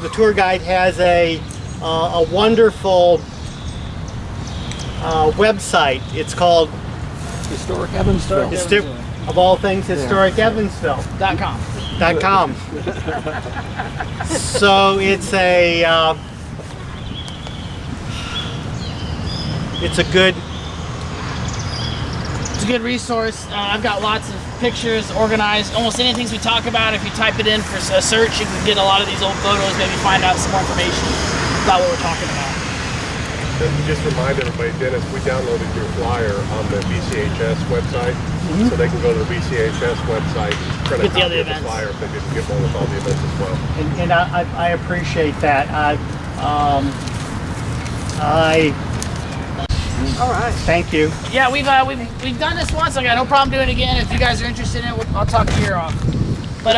the tour guide has a wonderful website. It's called Historic Evansville. Of all things, Historic Evansville.com. So it's a good resource. I've got lots of pictures organized. Almost anything we talk about, if you type it in for a search, you can get a lot of these old photos, maybe find out some more information about what we're talking about. Just remind everybody, Dennis, we downloaded your flyer on the BCHS website, so they can go to the BCHS website, print a copy of the flyer if they didn't get one with all the events as well. And I appreciate that. All right. Thank you. Yeah, we've done this once. I got no problem doing it again. If you guys are interested in it, I'll talk your ear off. But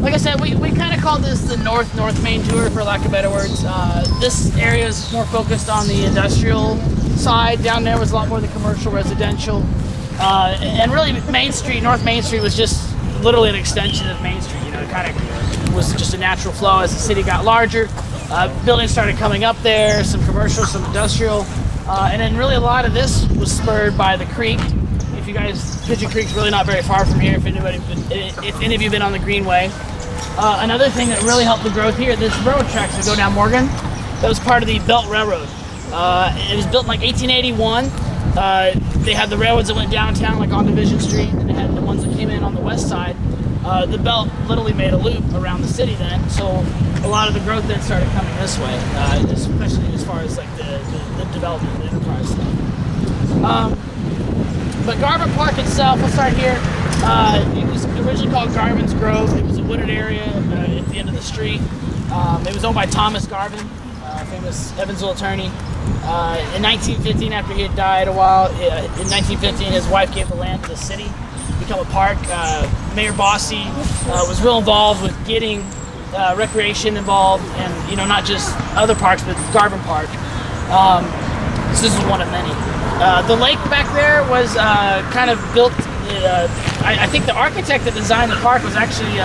like I said, we kind of call this the North Main tour, for lack of better words. This area is more focused on the industrial side. Down there was a lot more of the commercial, residential, and really North Main Street was just literally an extension of Main Street. You know, it kind of was just a natural flow as the city got larger. Buildings started coming up there, some commercial, some industrial. And then really a lot of this was spurred by the creek. If you guys, Pigeon Creek's really not very far from here, if any of you have been on the Greenway. Another thing that really helped the growth here, this railroad tracks that go down Morgan, that was part of the Belt Railroad. It was built in like 1881. They had the railroads that went downtown, like on Division Street, and they had the ones that came in on the west side. The Belt literally made a loop around the city then, so a lot of the growth then started coming this way, especially as far as like the development, the enterprise stuff. But Garvin Park itself, we'll start here. It was originally called Garvin's Grove. It was a wooded area at the end of the street. It was owned by Thomas Garvin, famous Evansville attorney. In 1915, after he had died a while, in 1915 his wife gave the land to the city to become a park. Mayor Bossy was real involved with getting recreation involved, and not just other parks, but Garvin Park. So this is one of many. The lake back there was kind of built. I think the architect that designed the park was actually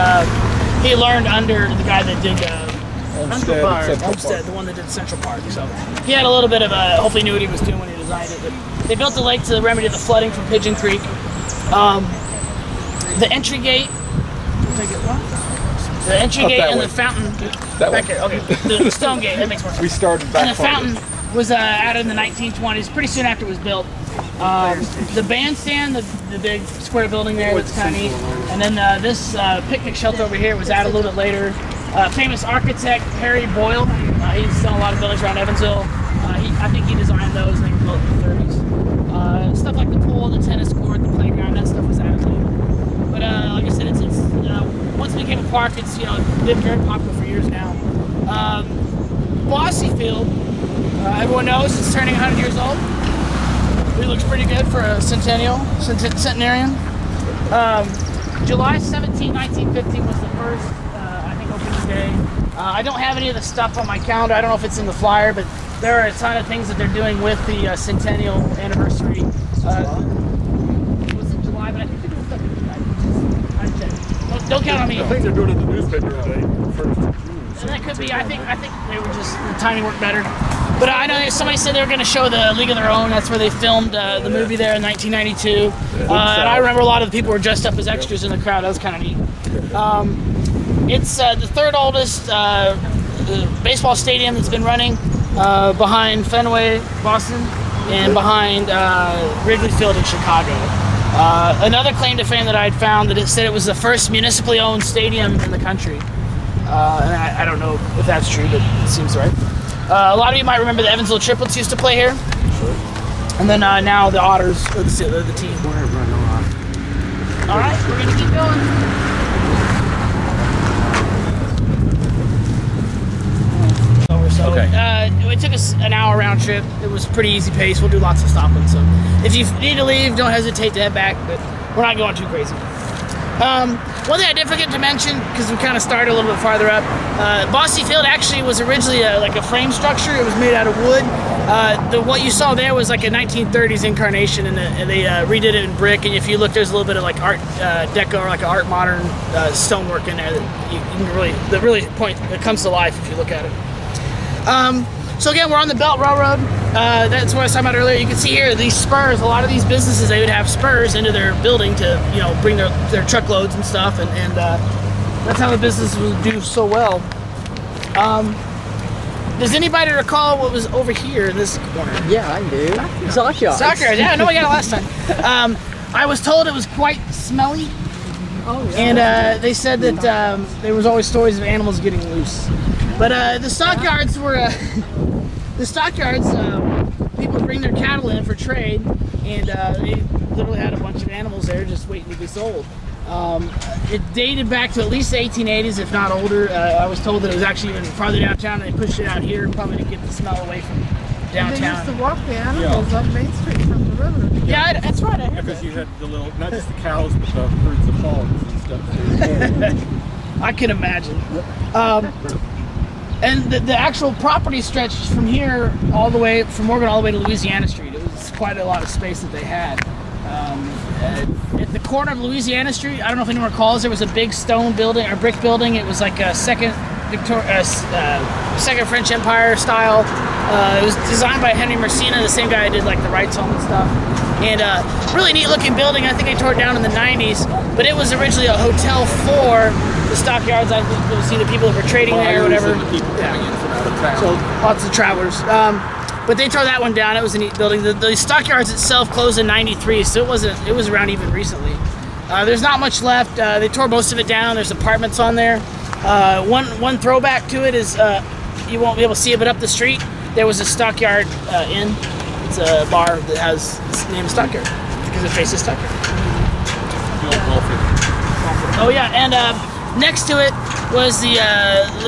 he learned under the guy that did Olmsted, the one that did Central Park. So he had a little bit of hopefully knew what he was doing when he designed it. But they built the lake to remedy the flooding from Pigeon Creek. The entry gate. The entry gate and the fountain. Back here. Okay. The stone gate. That makes more sense. We started back. And the fountain was added in the 1920s, pretty soon after it was built. The bandstand, the big square building there, that's kind of neat. And then this picnic shelter over here was added a little bit later. Famous architect Harry Boyle. He's done a lot of buildings around Evansville. I think he designed those. They were built in the 30s. Stuff like the pool, the tennis court, the playground, that stuff was added later. But like I said, it's once it became a park, it's been very popular for years now. Bossy Field, everyone knows it's turning 100 years old. It looks pretty good for a centenarian. July 17, 1915 was the first, I think, opening day. I don't have any of the stuff on my calendar. I don't know if it's in the flyer, but there are a ton of things that they're doing with the centennial anniversary. Was it July? But I think they're doing stuff in July. Don't count on me. I think they're doing it in the newspaper today, 1st of June. And that could be. I think they were just the timing worked better. But I know somebody said they were going to show the League of Their Own. That's where they filmed the movie there in 1992. And I remember a lot of the people were dressed up as extras in the crowd. That was kind of neat. It's the third oldest baseball stadium that's been running, behind Fenway, Boston, and behind Wrigley Field in Chicago. Another claim to fame that I had found that it said it was the first municipally owned stadium in the country. And I don't know if that's true, but it seems right. A lot of you might remember the Evansville Triplets used to play here. Sure. And then now the Otters are the team. All right, we're going to keep going. Okay. It took us an hour round trip. It was pretty easy pace. We'll do lots of stopping. So if you need to leave, don't hesitate to head back. But we're not going too crazy. One thing I did forget to mention, because we kind of started a little bit farther up, Bossy Field actually was originally like a frame structure. It was made out of wood. What you saw there was like a 1930s incarnation, and they redid it in brick. And if you look, there's a little bit of like art deco or like art modern stonework in there that you can really it comes to life if you look at it. So again, we're on the Belt Railroad. That's what I was talking about earlier. You can see here these spurs. A lot of these businesses, they would have spurs into their building to bring their truckloads and stuff, and that's how the business would do so well. Does anybody recall what was over here in this corner? Yeah, I do. Stockyards. Stockyards. Yeah, I know we got it last time. I was told it was quite smelly. Oh, yeah. And they said that there was always stories of animals getting loose. But the stockyards were people would bring their cattle in for trade, and they literally had a bunch of animals there just waiting to be sold. It dated back to at least the 1880s, if not older. I was told that it was actually even farther downtown, and they pushed it out here probably to get the smell away from downtown. They used to walk the animals up Main Street from the river. Yeah, that's right. I heard Because that. you had the little, not just the cows, but the herds of hogs and stuff too. I can imagine. And the actual property stretched from here all the way, from Morgan all the way to Louisiana Street. It was quite a lot of space that they had. At the corner of Louisiana Street, I don't know if anyone recalls, there was a big stone building or brick building. It was like a second French Empire style. It was designed by Henry Mercina, the same guy who did like the Wrights Home and stuff. And really neat looking building. I think they tore it down in the 90s, but it was originally a hotel for the stockyards. I think you'll see the people that were trading there or whatever. So lots of travelers. But they tore that one down. It was a neat building. The stockyards itself closed in '93, so it was around even recently. There's not much left. They tore most of it down. There's apartments on there. One throwback to it is you won't be able to see it, but up the street there was a Stockyard Inn. It's a bar that has its name Stockyard because it faces Stockyard. Oh yeah, and next to it was the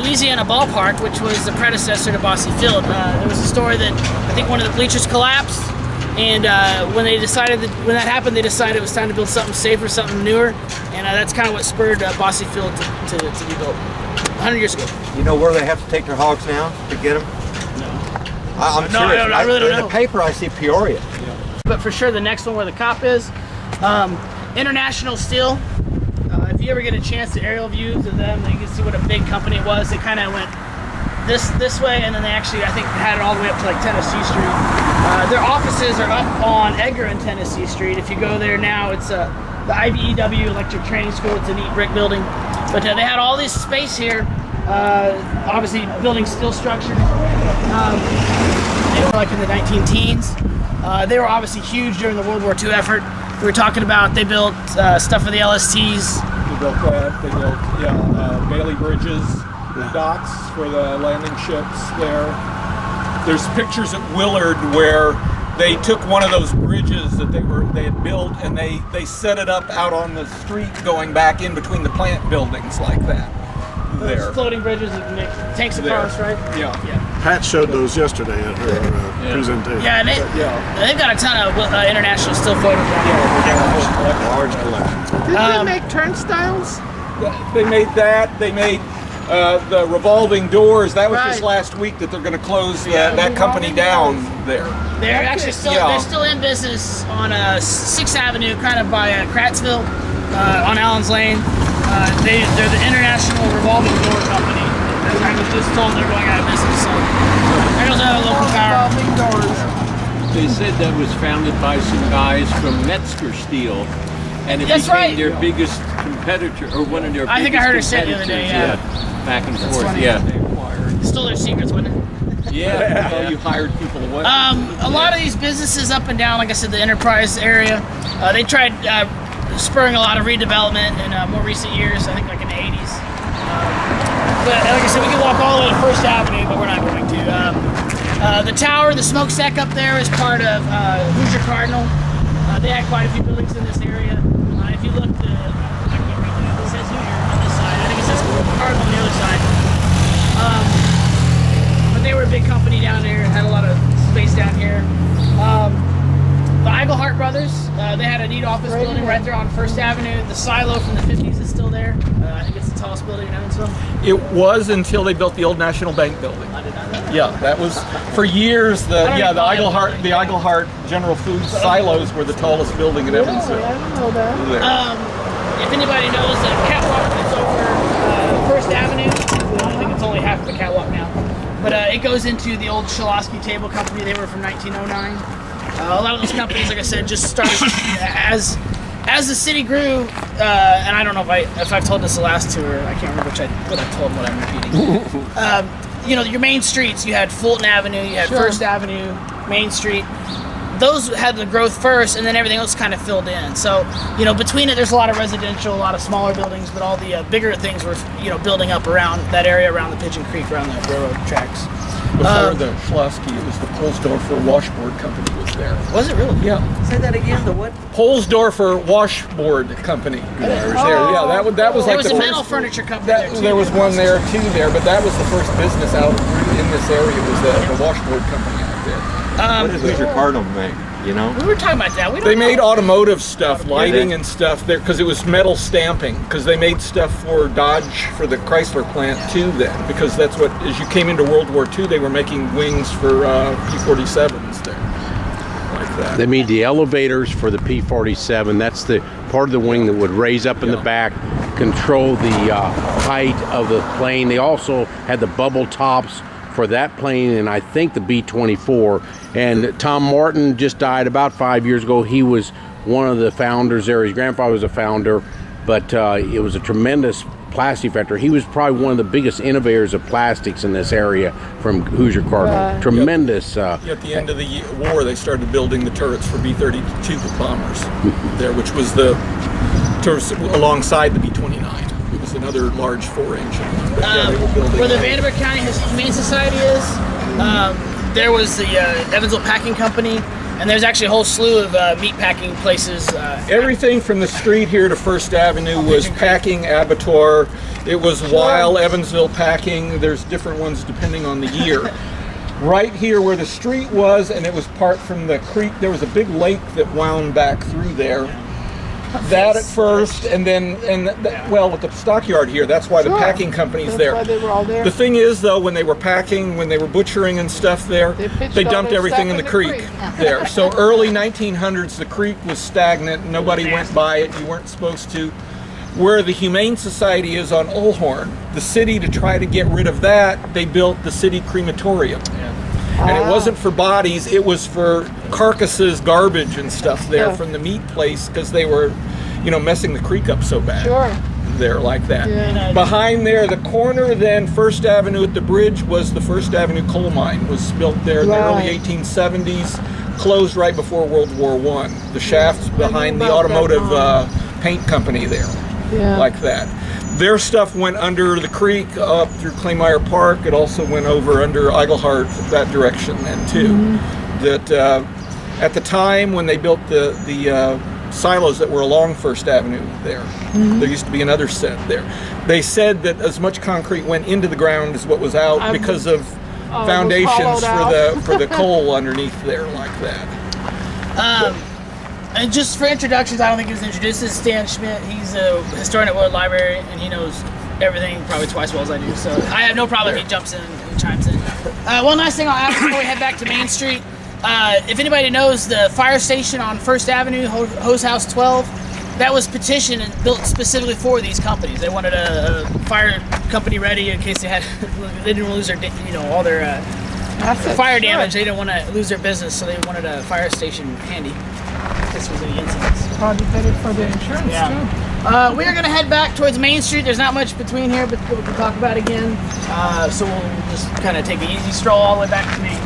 Louisiana Ballpark, which was the predecessor to Bosse Field. There was a story that I think one of the bleachers collapsed, and when that happened, they decided it was time to build something safer, something newer, and that's kind of what spurred Bosse Field to be built 100 years ago. You know where they have to take their hogs now to get them? I'm No, serious. I really don't in know. the paper, I see Peoria. But for sure, the next one where the cop is, International Steel. If you ever get a chance to aerial views of them, you can see what a big company it was. They kind of went this way, and then they actually, I think, had it all the way up to like Tennessee Street. Their offices are up on Edgar and Tennessee Street. If you go there now, it's the IBEW Electric Training School. It's a neat brick building. But they had all this space here, obviously building steel structure. They were like in the 19-teens. They were obviously huge during the World War II effort. We were talking about they built stuff for the LSTs. They built that. They built Bailey bridges, docks for the landing ships there. There's pictures at Willard where they took one of those bridges that they had built and they set it up out on the street going back in between the plant buildings like that. Those There. floating bridges that make tanks across, right? Yeah. Pat showed those yesterday at her presentation. Yeah, and they've got a ton of international still photos down here. Large collection. Did they make turnstiles? They made that. They made the revolving doors. That was just Right. last week that they're going to close that company down there. They're actually still Yeah. they're still in business on 6th Avenue, kind of by Crattsville, on Allen's Lane. They're the International Revolving Door Company. I was just told they're going out of business. So there goes another local power. Revolving doors. They said that was founded by some guys from Metzger Steel, and it That's became right. their biggest competitor, or one of their I biggest think I heard her say it the other day, competitors, yeah. back and That's forth. funny. Yeah, they acquired. Stole their secrets, wasn't it? Yeah, well, you hired people away. A lot of these businesses up and down, like I said, the enterprise area, they tried spurring a lot of redevelopment in more recent years, I think like in the 80s. But like I said, we can walk all the way to First Avenue, but we're not going to. The tower, the smokestack up there is part of Hoosier Cardinal. They had quite a few buildings in this area. If you look, it says Hoosier on this side. I think it says Cardinal on the other side. But they were a big company down there and had a lot of space down here. The Eigelhart Brothers. They had a neat office building right there on First Avenue. The silo from the 50s is still there. I think it's the tallest building in Evansville. It was until they built the old National Bank building. I did not know that. Yeah, that was for years. The Eigelhart General Foods silos were the tallest building in Evansville. I didn't know that. There. If anybody knows, the catwalk is over First Avenue. I think it's only half of the catwalk now. But it goes into the old Shilosky Table Company. They were from 1909. A lot of those companies, like I said, just started as the city grew. And I don't know if I've told this the last tour. I can't remember what I told, what I'm repeating. You know, your main streets. You had Fulton Avenue. You had First Avenue, Main Street. Those had the growth first, and then everything else kind of filled in. So, you know, between it, there's a lot of residential, a lot of smaller buildings, but all the bigger things were, you know, building up around that area, around the Pigeon Creek, around the railroad tracks. Before the Schlossky, it was the Polsdorfer Washboard Company was there. Was it really? Yeah. Say that again. The what? Polsdorfer Washboard Company. Was there. Yeah, that was There like was the a first. metal furniture company there, too. There was one there too but that was the first business out in this area. Was the Washboard Company out there. What does Hoosier Cardinal make? You know? We were talking about that. They made automotive stuff, lighting and stuff there, because it was metal stamping. Because they made stuff for Dodge, for the Chrysler plant too. Then, because that's what, as you came into World War II, they were making wings for P-47s there, like that. They made the elevators for the P-47. That's the part of the wing that would raise up in the back, control the height of the plane. They also had the bubble tops for that plane, and I think the B-24. And Tom Martin just died about 5 years ago. He was one of the founders there. His grandfather was a founder, but it was a tremendous plastic factory. He was probably one of the biggest innovators of plastics in this area from Hoosier Cardinal. Tremendous. At the end of the war, they started building the turrets for B-32 bombers there, which was the turrets alongside the B-29. It was another large 4-engine. Where the Vanderbilt County Humane Society is, there was the Evansville Packing Company, and there's actually a whole slew of meat packing places. Everything from the street here to First Avenue was packing, abattoir. It was Weil, Evansville Packing. There's different ones depending on the year. Right here where the street was, and it was part from the creek, there was a big lake that wound back through there. That at first, and then, with the stockyard here, that's why the packing company's there. That's why they were all there. The thing is, though, when they were packing, when they were butchering and stuff there, they dumped everything in the creek there. So early 1900s, the creek was stagnant. Nobody went by it. You weren't supposed to. Where the Humane Society is on Olhorn, the city, to try to get rid of that, they built the city crematorium. And it wasn't for bodies, it was for carcasses, garbage and stuff there from the meat place, because they were, messing the creek up so bad. There like that. Behind there, the corner then, First Avenue at the bridge, was the First Avenue coal mine. Was built there in the early 1870s, closed right before World War I. The shaft's behind the automotive paint company there, like that. Their stuff went under the creek up through Claymire Park. It also went over under Eigelhart that direction then too. That at the time when they built the silos that were along First Avenue there, there used to be another set there. For said that as much concrete went into the ground as what was out because of foundations for the coal underneath there like that. And just for introductions, I don't think he was introduced. This is Stan Schmidt. He's a historian at Willard Library, and he knows everything probably twice as well as I do. So I have no problem if he jumps in and chimes in. One last thing I'll ask before we head back to Main Street. If anybody knows the fire station on First Avenue, Hose House 12, that was petitioned and built specifically for these companies. They wanted a fire company ready in case they didn't lose their, all their fire damage. They didn't want to lose their business, so they wanted a fire station handy. This was any incidents. Probably better for the insurance too. We are going to head back towards Main Street. There's not much between here, but we can talk about again. So we'll just kind of take an easy stroll all the way back to Main.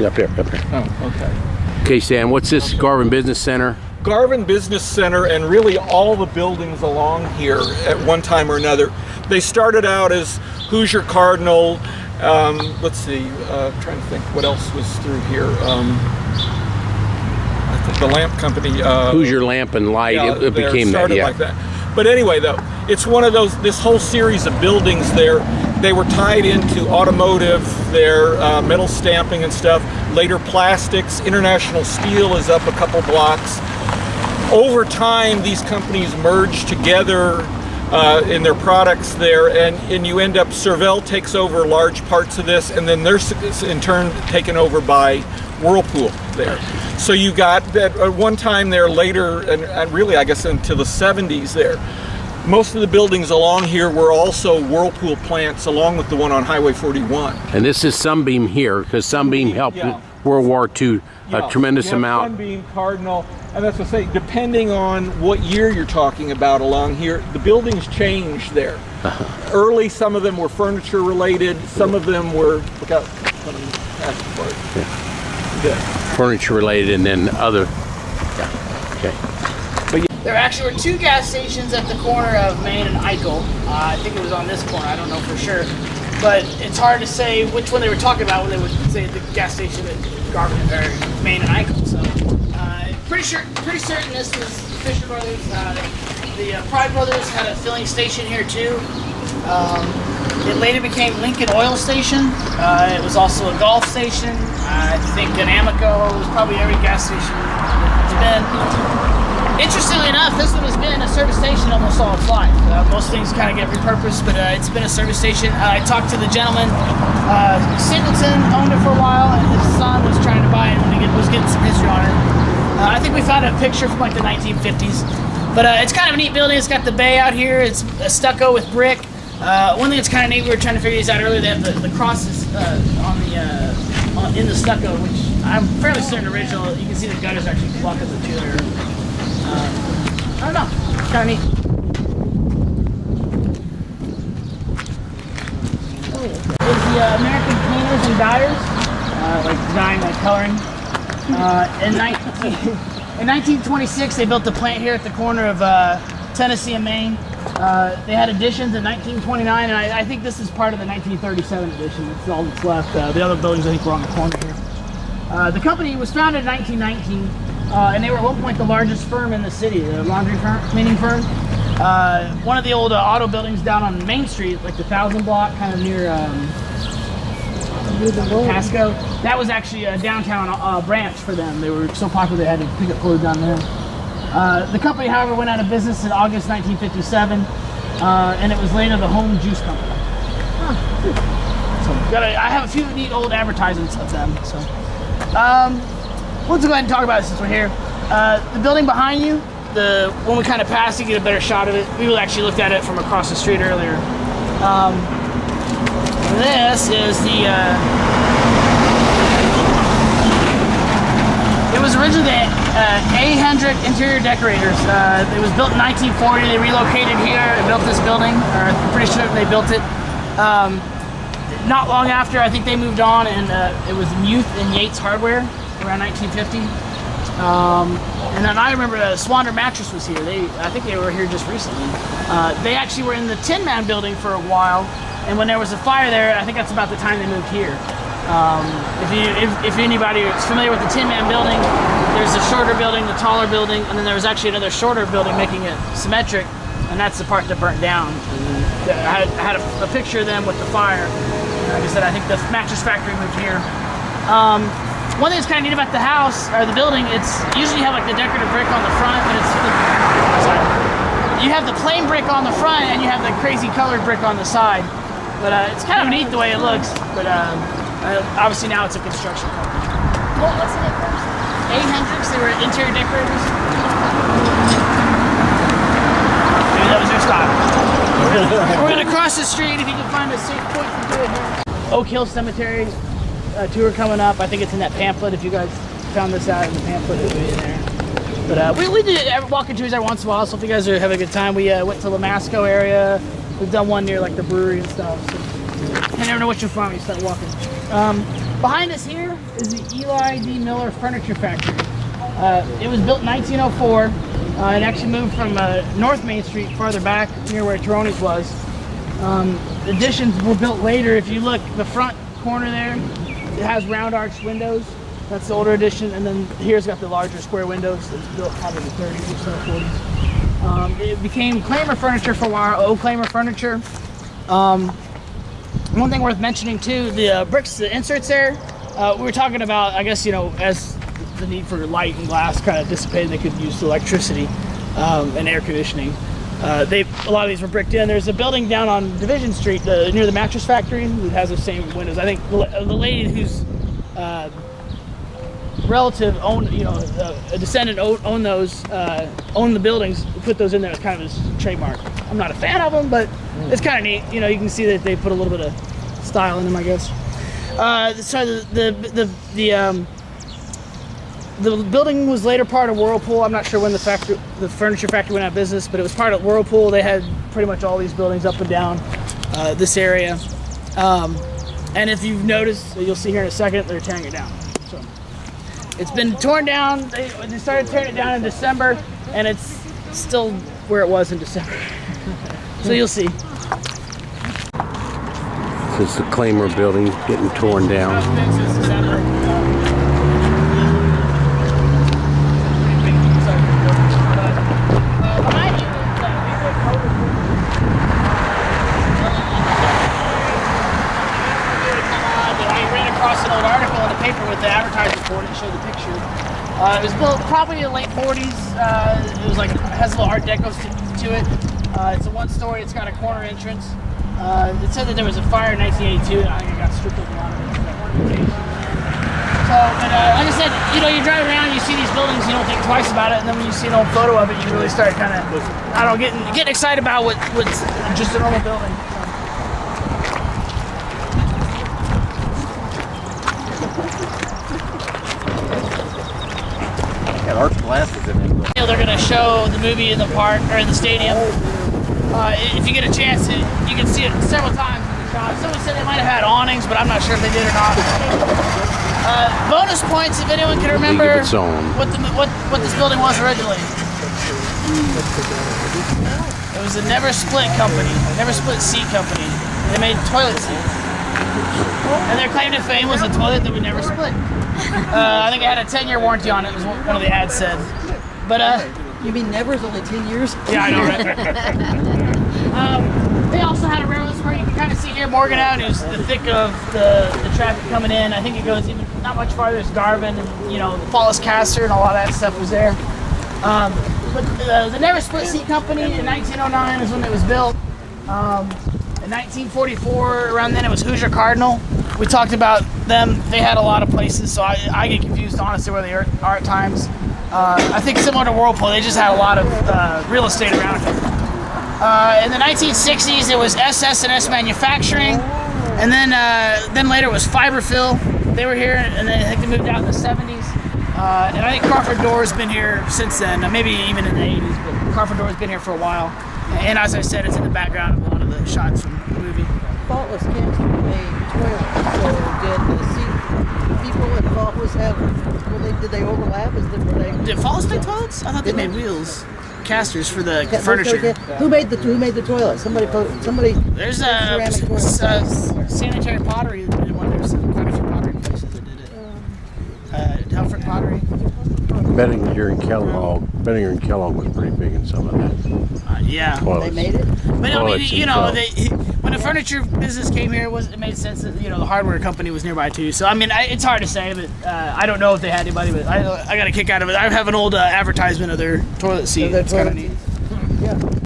Up here. Oh, okay. Okay, Stan, what's this Garvin Business Center? Garvin Business Center, and really all the buildings along here at one time or another. They started out as Hoosier Cardinal. Let's see, trying to think what else was through here. The lamp company. Hoosier Lamp and Light. It became that. Like that. But anyway, though, it's one of those. This whole series of buildings there they were tied into automotive, their metal stamping and stuff. Later plastics, International Steel is up a couple blocks. Over time, these companies merged together in their products there, and you end up, Servell takes over large parts of this, and then they're in turn taken over by Whirlpool there. So you got that at one time there later, and really I guess into the 70s there, most of the buildings along here were also Whirlpool plants, along with the one on Highway 41. And this is Sunbeam here, because Sunbeam helped in World War II a tremendous amount. Sunbeam, Cardinal, and that's what I say, depending on what year you're talking about along here, the buildings changed there. Early, some of them were furniture related, some of them were, look out, Furniture related, and then other, okay. There actually were 2 gas stations at the corner of Main and Eichel. I think it was on this corner, I don't know for sure. But it's hard to say which one they were talking about when they would say the gas station at Main and Eichel. So pretty certain this was Fisher Brothers. The Pride Brothers had a filling station here too. It later became Lincoln Oil Station. It was also a golf station. I think an Amoco. It was probably every gas station it's been. Interestingly enough, this one has been a service station almost all its life. Most things kind of get repurposed, but it's been a service station. I talked to the gentleman. Singleton owned it for a while, and his son was trying to buy it and was getting some history on it. I think we found a picture from like the 1950s. But it's kind of a neat building. It's got the bay out here. It's a stucco with brick. One thing that's kind of neat, we were trying to figure these out earlier, they have the crosses in the stucco, which I'm fairly certain original. You can see the gutters actually blocking the two there. I don't know, it's kind of neat. It's the American Painters and Dyers, like design, like coloring. In 1926, they built the plant here at the corner of Tennessee and Maine. They had additions in 1929, and I think this is part of the 1937 edition. That's all that's left. The other buildings, I think, were on the corner here. The company was founded in 1919, and they were at one point the largest firm in the city, the laundry firm, cleaning firm. One of the old auto buildings down on Main Street, like the 1000 block, kind of near Pasco. That was actually a downtown branch for them. They were so popular they had to pick up clothes down there. The company, however, went out of business in August 1957, and it was later the Home Juice Company. So I have a few neat old advertisements of them. So let's go ahead and talk about it since we're here. The building behind you, when we kind of pass, you get a better shot of it. We actually looked at it from across the street earlier. This is the. It was originally the A. Hendrick Interior Decorators. It was built in 1940. They relocated here and built this building, or I'm pretty sure they built it. Not long after, I think they moved on, and it was Muth and Yates Hardware around 1950. And then I remember Swander Mattress was here. I think they were here just recently. They actually were in the Tin Man building for a while, and when there was a fire there, I think that's about the time they moved here. If anybody is familiar with the Tin Man building, there's the shorter building, the taller building, and then there was actually another shorter building making it symmetric, and that's the part that burnt down. And I had a picture of them with the fire. Like I said, I think the mattress factory moved here. One thing that's kind of neat about the house, or the building, it's usually you have like the decorative brick on the front, but you have the plain brick on the front and you have the crazy colored brick on the side. But it's kind of neat the way it looks, but obviously now it's a construction company. What was it at first? A. Hendricks, they were interior decorators. Maybe that was their style. We're gonna cross the street if you can find a safe point to do it here. Oak Hill Cemetery tour coming up. I think it's in that pamphlet. If you guys found this out in the pamphlet, it'll be in there. But we do walking tours every once in a while, so if you guys are having a good time, we went to Lamasco area. We've done one near like the brewery and stuff. So I never know what you'll find when you start walking. Behind us here is the Eli D. Miller Furniture Factory. It was built in 1904. It actually moved from North Main Street farther back near where Taroni's was. Additions were built later. If you look, the front corner there, it has round arched windows. That's the older edition, and then here's got the larger square windows. It's built probably in the 30s or so, 40s. It became Claimer Furniture for a while, Claimer Furniture. One thing worth mentioning too, the bricks, the inserts there, we were talking about, I guess, as the need for light and glass kind of dissipated, they could use electricity and air conditioning. A lot of these were bricked in. There's a building down on Division Street near the mattress factory that has the same windows. I think the lady whose relative owned, a descendant owned the buildings, put those in there as kind of his trademark. I'm not a fan of them, but it's kind of neat. You can see that they put a little bit of style in them, I guess. So the building was later part of Whirlpool. I'm not sure when the furniture factory went out of business, but it was part of Whirlpool. They had pretty much all these buildings up and down this area. And if you've noticed, you'll see here in a second, they're tearing it down. So it's been torn down. They started tearing it down in December, and it's still where it was in December. So you'll see. This is the Claimer building getting torn down. An old article in the paper with the advertising for it. It showed the picture. It was built probably in the late 40s. It was has a little Art Deco to it. It's a one-story. It's got a corner entrance. It said that there was a fire in 1982, and I think it got stripped of a lot of it. So, but like I said, you drive around, you see these buildings, you don't think twice about it, and then when you see an old photo of it, you really start kind of, getting excited about what's just a normal building. Art glasses in it. They're going to show the movie in the park or in the stadium. If you get a chance, you can see it several times in the shot. Someone said they might have had awnings, but I'm not sure if they did or not. Bonus points if anyone can remember what this building was originally. It was a Never Split company, Never Split seat company. They made toilet seats, and their claim to fame was a toilet that would never split. I think it had a 10-year warranty on it, was what one of the ads said. But You mean never's only 10 years? yeah, I know, right? They also had a railroad spur. You can kind of see here Morgan Avenue is the thick of the traffic coming in. I think it goes even not much farther. It's Garvin, and the Fallis Caster and all of that stuff was there. But the Never Split Seat Company in 1909 is when it was built. In 1944, around then, it was Hoosier Cardinal. We talked about them. They had a lot of places, so I get confused, honestly, where they are at times. I think similar to Whirlpool, they just had a lot of real estate around it. In the 1960s, it was SS&S Manufacturing, and then later it was Fiberfill. They were here, and then I think they moved out in the 70s. And I think Crawford Door's been here since then, maybe even in the 80s, but Crawford Door's been here for a while. And as I said, it's in the background of a lot of the shots from the movie. Faultless Cancer made toilets, so did the people at Faultless did they overlap? Did Faultless make toilets? I thought they made wheels, casters for the furniture. Who made the toilet? Somebody. There's Sanitary Pottery that did one. There's quite a few pottery places that did it. Telford Pottery. Bettinger and Kellogg was pretty big in some of that. Yeah. They made it. But I mean, when the furniture business came here, it made sense that the hardware company was nearby too. So I mean, it's hard to say, but I don't know if they had anybody. But I got a kick out of it. I have an old advertisement of their toilet seat. It's kind of neat. Yeah.